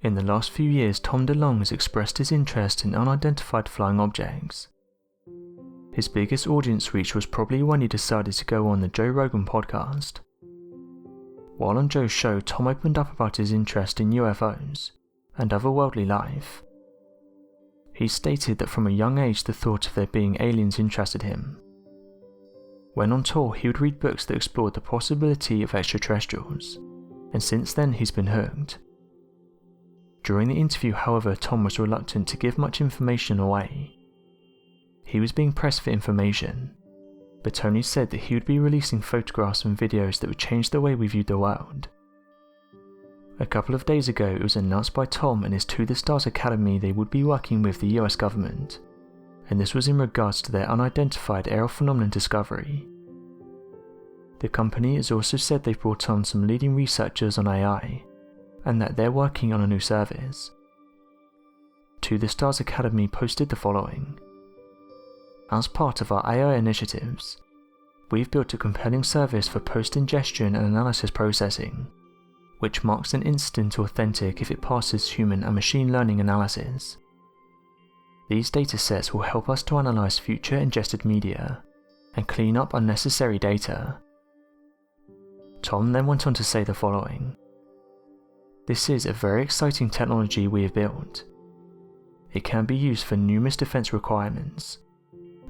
In the last few years, Tom DeLonge has expressed his interest in unidentified flying objects. His biggest audience reach was probably when he decided to go on the Joe Rogan podcast. While on Joe's show, Tom opened up about his interest in UFOs and otherworldly life. He stated that from a young age the thought of there being aliens interested him. When on tour, he would read books that explored the possibility of extraterrestrials, and since then he's been hooked. During the interview, however, Tom was reluctant to give much information away. He was being pressed for information, but Tony said that he would be releasing photographs and videos that would change the way we viewed the world. A couple of days ago, it was announced by Tom and his To The Stars Academy they would be working with the US government, and this was in regards to their unidentified aerial phenomenon discovery. The company has also said they've brought on some leading researchers on AI, and that they're working on a new service. To The Stars Academy posted the following. As part of our AI initiatives, we've built a compelling service for post-ingestion and analysis processing, which marks an instant authentic if it passes human and machine learning analysis. These datasets will help us to analyze future ingested media and clean up unnecessary data. Tom then went on to say the following. This is a very exciting technology we have built. It can be used for numerous defense requirements,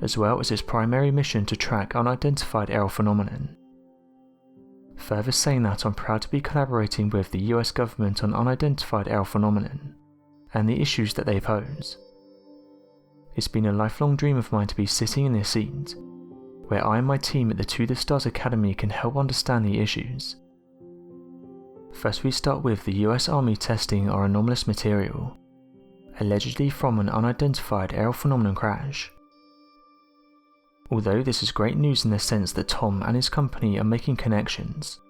as well as its primary mission to track unidentified aerial phenomenon. Further saying that I'm proud to be collaborating with the US government on unidentified aerial phenomenon and the issues that they pose. It's been a lifelong dream of mine to be sitting in this seat, where I and my team at the To The Stars Academy can help understand the issues. First we start with the US Army testing our anomalous material, allegedly from an unidentified aerial phenomenon crash. Although this is great news in the sense that Tom and his company are making connections,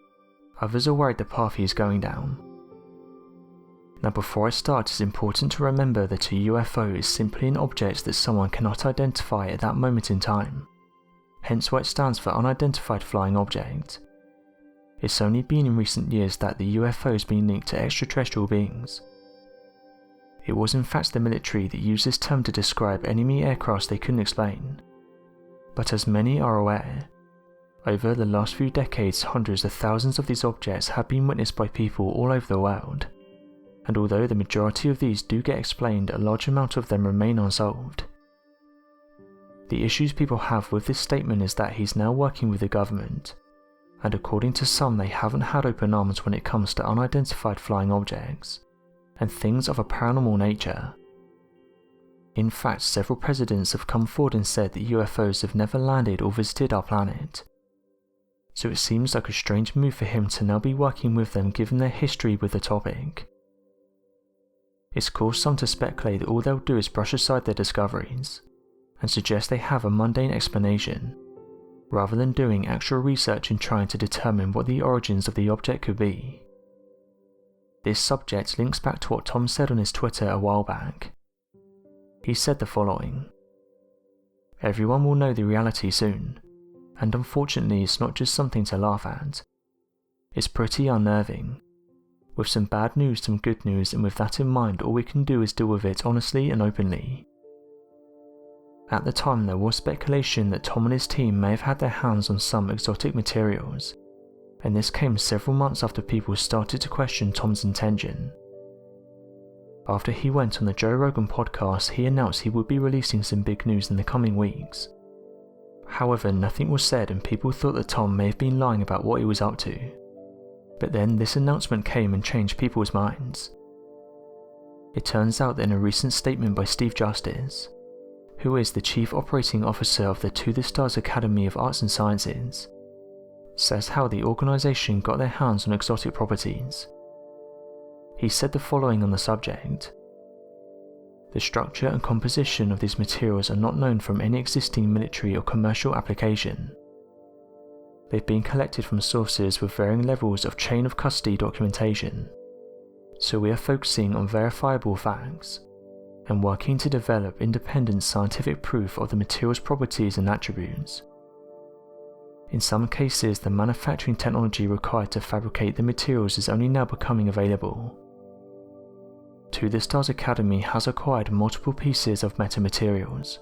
others are worried the path he is going down. Now before I start, it's important to remember that a UFO is simply an object that someone cannot identify at that moment in time, hence why it stands for Unidentified Flying Object. It's only been in recent years that the UFO has been linked to extraterrestrial beings. It was in fact the military that used this term to describe enemy aircrafts they couldn't explain. But as many are aware, over the last few decades hundreds of thousands of these objects have been witnessed by people all over the world, and although the majority of these do get explained, a large amount of them remain unsolved. The issues people have with this statement is that he's now working with the government, and according to some they haven't had open arms when it comes to unidentified flying objects, and things of a paranormal nature. In fact, several presidents have come forward and said that UFOs have never landed or visited our planet. So it seems like a strange move for him to now be working with them given their history with the topic. It's caused some to speculate that all they'll do is brush aside their discoveries, and suggest they have a mundane explanation, rather than doing actual research and trying to determine what the origins of the object could be. This subject links back to what Tom said on his Twitter a while back. He said the following. Everyone will know the reality soon, and unfortunately it's not just something to laugh at. It's pretty unnerving. With some bad news, some good news, and with that in mind all we can do is deal with it honestly and openly. At the time there was speculation that Tom and his team may have had their hands on some exotic materials, and this came several months after people started to question Tom's intention. After he went on the Joe Rogan podcast, he announced he would be releasing some big news in the coming weeks. However, nothing was said and people thought that Tom may have been lying about what he was up to. But then this announcement came and changed people's minds. It turns out that in a recent statement by Steve Justice, who is the Chief Operating Officer of the To The Stars Academy of Arts and Sciences, says how the organisation got their hands on exotic properties. He said the following on the subject. The structure and composition of these materials are not known from any existing military or commercial application. They've been collected from sources with varying levels of chain of custody documentation, so we are focusing on verifiable facts and working to develop independent scientific proof of the material's properties and attributes. In some cases, the manufacturing technology required to fabricate the materials is only now becoming available. To The Stars Academy has acquired multiple pieces of metamaterials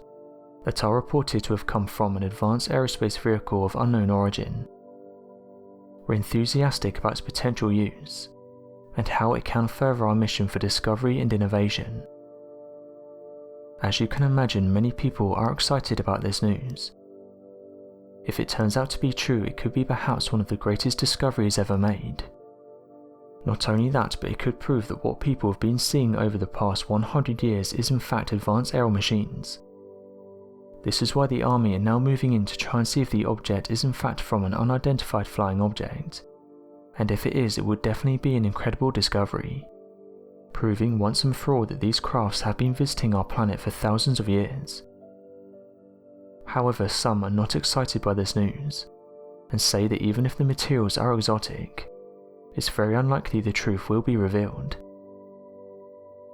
that are reported to have come from an advanced aerospace vehicle of unknown origin. We're enthusiastic about its potential use and how it can further our mission for discovery and innovation. As you can imagine, many people are excited about this news. If it turns out to be true, it could be perhaps one of the greatest discoveries ever made. Not only that, but it could prove that what people have been seeing over the past 100 years is in fact advanced aerial machines. This is why the army are now moving in to try and see if the object is in fact from an unidentified flying object, and if it is, it would definitely be an incredible discovery, proving once and for all that these crafts have been visiting our planet for thousands of years. However, some are not excited by this news, and say that even if the materials are exotic, it's very unlikely the truth will be revealed.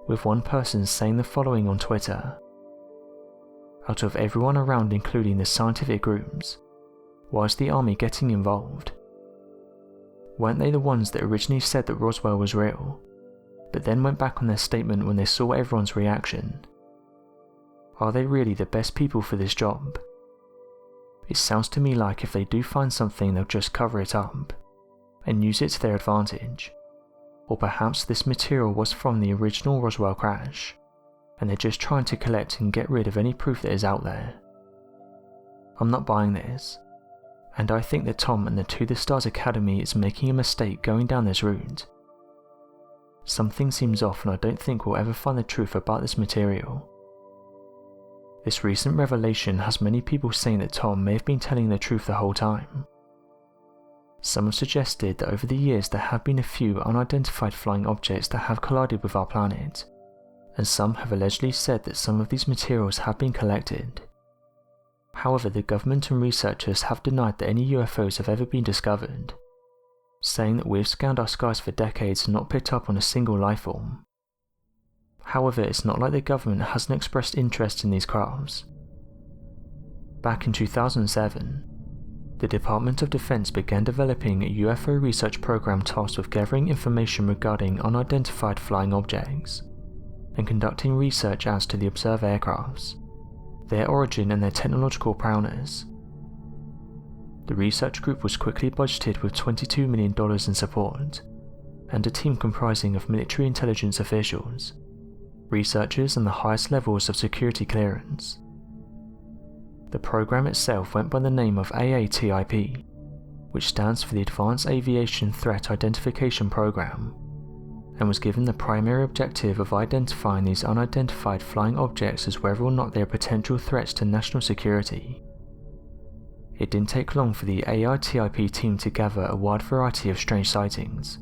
With one person saying the following on Twitter: "Out of everyone around, including the scientific groups, why is the army getting involved? Weren't they the ones that originally said that Roswell was real, but then went back on their statement when they saw everyone's reaction? Are they really the best people for this job? It sounds to me like if they do find something, they'll just cover it up and use it to their advantage. Or perhaps this material was from the original Roswell crash, and they're just trying to collect and get rid of any proof that is out there. I'm not buying this, and I think that Tom and the To The Stars Academy is making a mistake going down this route. Something seems off, and I don't think we'll ever find the truth about this material." This recent revelation has many people saying that Tom may have been telling the truth the whole time. Some have suggested that over the years there have been a few unidentified flying objects that have collided with our planet, and some have allegedly said that some of these materials have been collected. However, the government and researchers have denied that any UFOs have ever been discovered, saying that we've scanned our skies for decades and not picked up on a single life form. However, it's not like the government hasn't expressed interest in these crafts. Back in 2007, the Department of Defense began developing a UFO research program tasked with gathering information regarding unidentified flying objects and conducting research as to the observed aircrafts, their origin and their technological prowess. The research group was quickly budgeted with $22 million in support, and a team comprising of military intelligence officials, researchers and the highest levels of security clearance. The program itself went by the name of AATIP, which stands for the Advanced Aviation Threat Identification Program, and was given the primary objective of identifying these unidentified flying objects as whether or not they are potential threats to national security. It didn't take long for the AATIP team to gather a wide variety of strange sightings,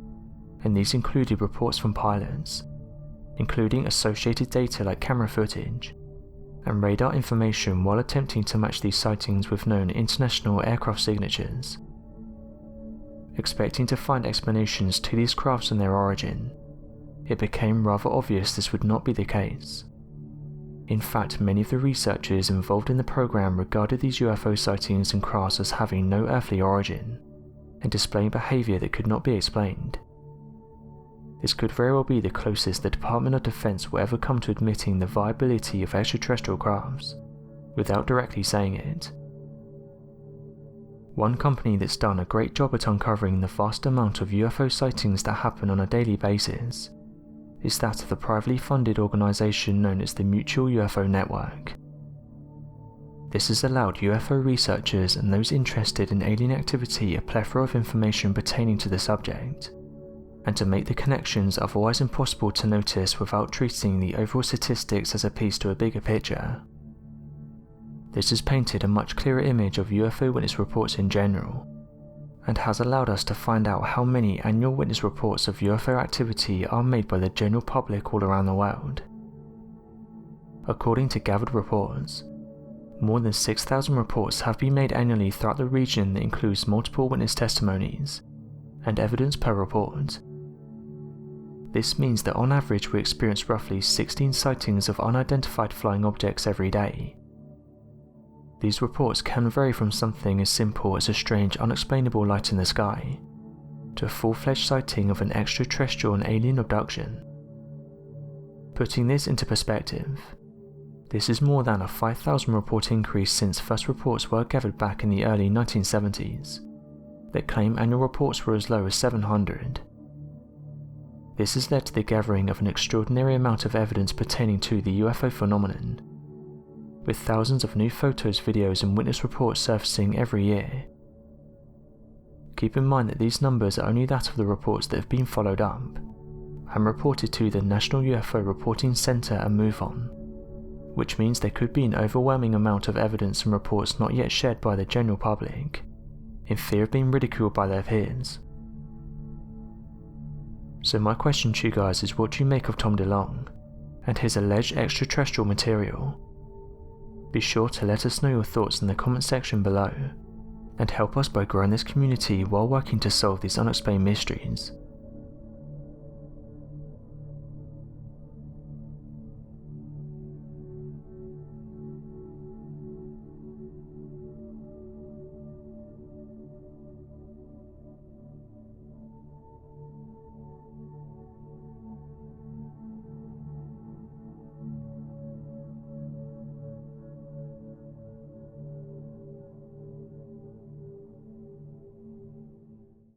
and these included reports from pilots, including associated data like camera footage, and radar information, while attempting to match these sightings with known international aircraft signatures. Expecting to find explanations to these crafts and their origin, it became rather obvious this would not be the case. In fact, many of the researchers involved in the program regarded these UFO sightings and crafts as having no earthly origin, and displaying behaviour that could not be explained. This could very well be the closest the Department of Defense will ever come to admitting the viability of extraterrestrial crafts, without directly saying it. One company that's done a great job at uncovering the vast amount of UFO sightings that happen on a daily basis is that of the privately funded organisation known as the Mutual UFO Network. This has allowed UFO researchers and those interested in alien activity a plethora of information pertaining to the subject, and to make the connections otherwise impossible to notice without treating the overall statistics as a piece to a bigger picture. This has painted a much clearer image of UFO witness reports in general, and has allowed us to find out how many annual witness reports of UFO activity are made by the general public all around the world. According to gathered reports, more than 6,000 reports have been made annually throughout the region that includes multiple witness testimonies and evidence per report. This means that on average we experience roughly 16 sightings of unidentified flying objects every day. These reports can vary from something as simple as a strange unexplainable light in the sky, to a full-fledged sighting of an extraterrestrial and alien abduction. Putting this into perspective, this is more than a 5,000 report increase since first reports were gathered back in the early 1970s that claim annual reports were as low as 700. This has led to the gathering of an extraordinary amount of evidence pertaining to the UFO phenomenon, with thousands of new photos, videos and witness reports surfacing every year. Keep in mind that these numbers are only that of the reports that have been followed up and reported to the National UFO Reporting Center and move on, which means there could be an overwhelming amount of evidence and reports not yet shared by the general public, in fear of being ridiculed by their peers. So my question to you guys is, what do you make of Tom DeLonge and his alleged extraterrestrial material? Be sure to let us know your thoughts in the comment section below, and help us by growing this community while working to solve these unexplained mysteries.